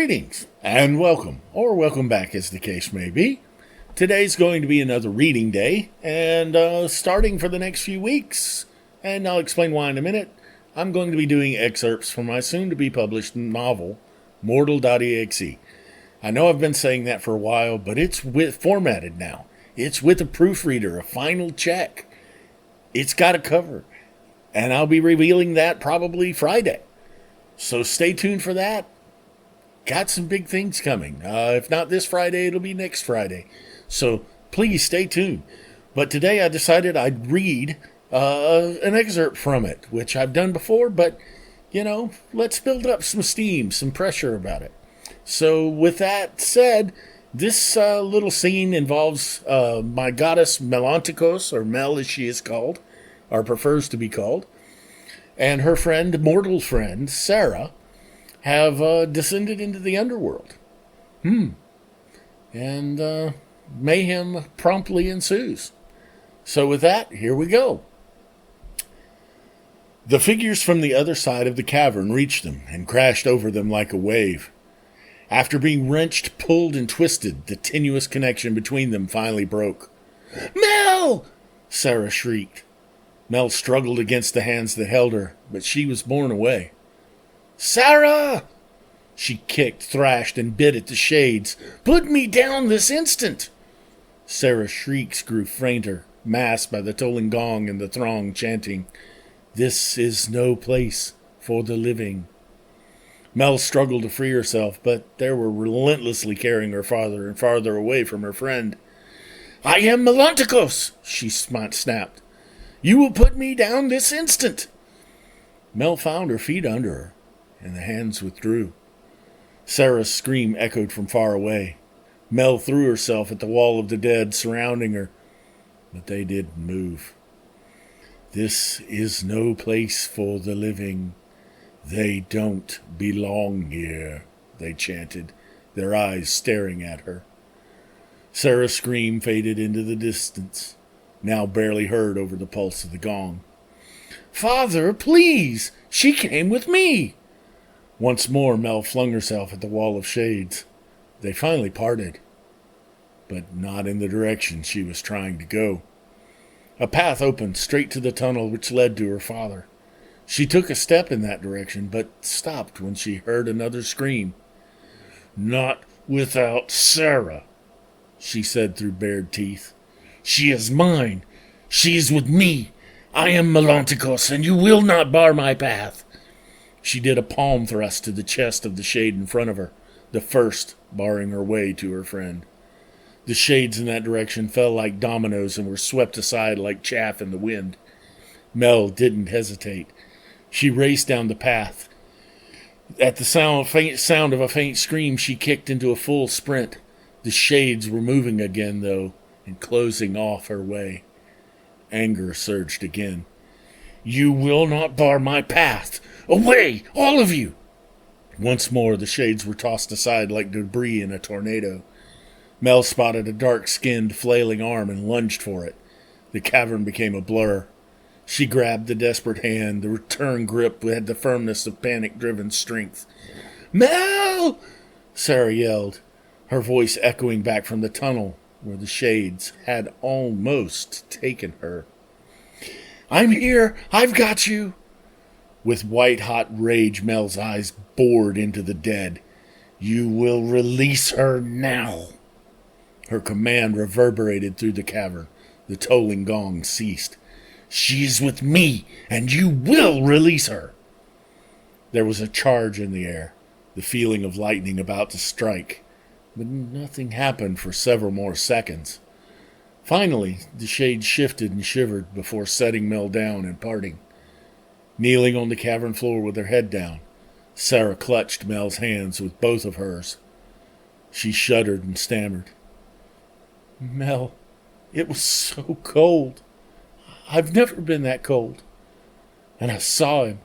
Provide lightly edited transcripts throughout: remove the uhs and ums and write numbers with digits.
Greetings and welcome, or welcome back as the case may be. Today's going to be another reading day, and starting for the next few weeks, and I'll explain why in a minute, I'm going to be doing excerpts from my soon-to-be-published novel, Mortal.exe. I know I've been saying that for a while, but it's formatted now. It's with a proofreader, a final check. It's got a cover, and I'll be revealing that probably Friday. So stay tuned for that. Got some big things coming. If not this Friday, it'll be next Friday. So please stay tuned. But today I decided I'd read an excerpt from it, which I've done before, but, let's build up some steam, some pressure about it. So with that said, this little scene involves my goddess Melantikos, or Mel as she is called, or prefers to be called, and her mortal friend, Sarah, have descended into the underworld. And mayhem promptly ensues. So with that, here we go. The figures from the other side of the cavern reached them and crashed over them like a wave. After being wrenched, pulled, and twisted, the tenuous connection between them finally broke. "Mel!" Sarah shrieked. Mel struggled against the hands that held her, but she was borne away. "Sarah!" She kicked, thrashed, and bit at the shades. "Put me down this instant!" Sarah's shrieks grew fainter, masked by the tolling gong and the throng chanting, "This is no place for the living." Mel struggled to free herself, but they were relentlessly carrying her farther and farther away from her friend. "I am Melantikos!" she snapped. "You will put me down this instant!" Mel found her feet under her, and the hands withdrew. Sarah's scream echoed from far away. Mel threw herself at the wall of the dead surrounding her, but they didn't move. "This is no place for the living. They don't belong here," they chanted, their eyes staring at her. Sarah's scream faded into the distance, now barely heard over the pulse of the gong. "Father, please! She came with me!" Once more, Mel flung herself at the wall of shades. They finally parted, but not in the direction she was trying to go. A path opened straight to the tunnel which led to her father. She took a step in that direction, but stopped when she heard another scream. "Not without Sarah," she said through bared teeth. "She is mine. She is with me. I am Melantikos, and you will not bar my path." She did a palm thrust to the chest of the shade in front of her, the first barring her way to her friend. The shades in that direction fell like dominoes and were swept aside like chaff in the wind. Mel didn't hesitate. She raced down the path. At the sound of a faint scream, she kicked into a full sprint. The shades were moving again, though, and closing off her way. Anger surged again. "You will not bar my path! Away, all of you!" Once more the shades were tossed aside like debris in a tornado. Mel spotted a dark-skinned, flailing arm and lunged for it. The cavern became a blur. She grabbed the desperate hand. The return grip had the firmness of panic-driven strength. "Mel!" Sarah yelled, her voice echoing back from the tunnel where the shades had almost taken her. "I'm here! I've got you!" With white-hot rage, Mel's eyes bored into the dead. "You will release her now!" Her command reverberated through the cavern. The tolling gong ceased. "She is with me, and you will release her!" There was a charge in the air, the feeling of lightning about to strike, but nothing happened for several more seconds. Finally, the shade shifted and shivered before setting Mel down and parting. Kneeling on the cavern floor with her head down, Sarah clutched Mel's hands with both of hers. She shuddered and stammered. "Mel, it was so cold. I've never been that cold. And I saw him.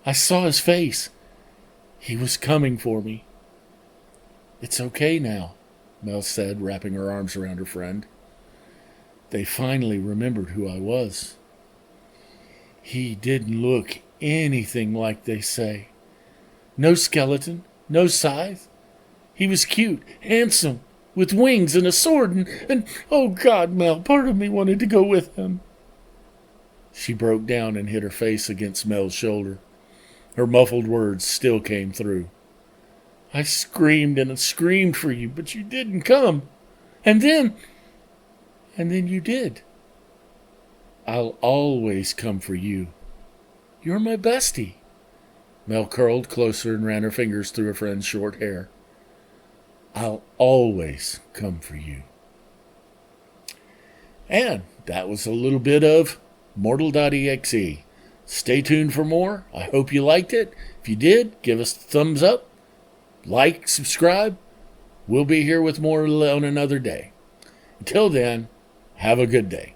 I saw his face. He was coming for me." "It's okay now," Mel said, wrapping her arms around her friend. "They finally remembered who I was. He didn't look anything like they say. No skeleton, no scythe. He was cute, handsome, with wings and a sword, and oh God, Mel, part of me wanted to go with him. She broke down and hit her face against Mel's shoulder. Her muffled words still came through. I screamed and screamed for you, but you didn't come. And then you did. I'll always come for you. You're my bestie. Mel curled closer and ran her fingers through her friend's short hair. I'll always come for you. And that was a little bit of Mortal.exe. Stay tuned for more. I hope you liked it. If you did, give us a thumbs up. Like, subscribe. We'll be here with more on another day. Until then, have a good day.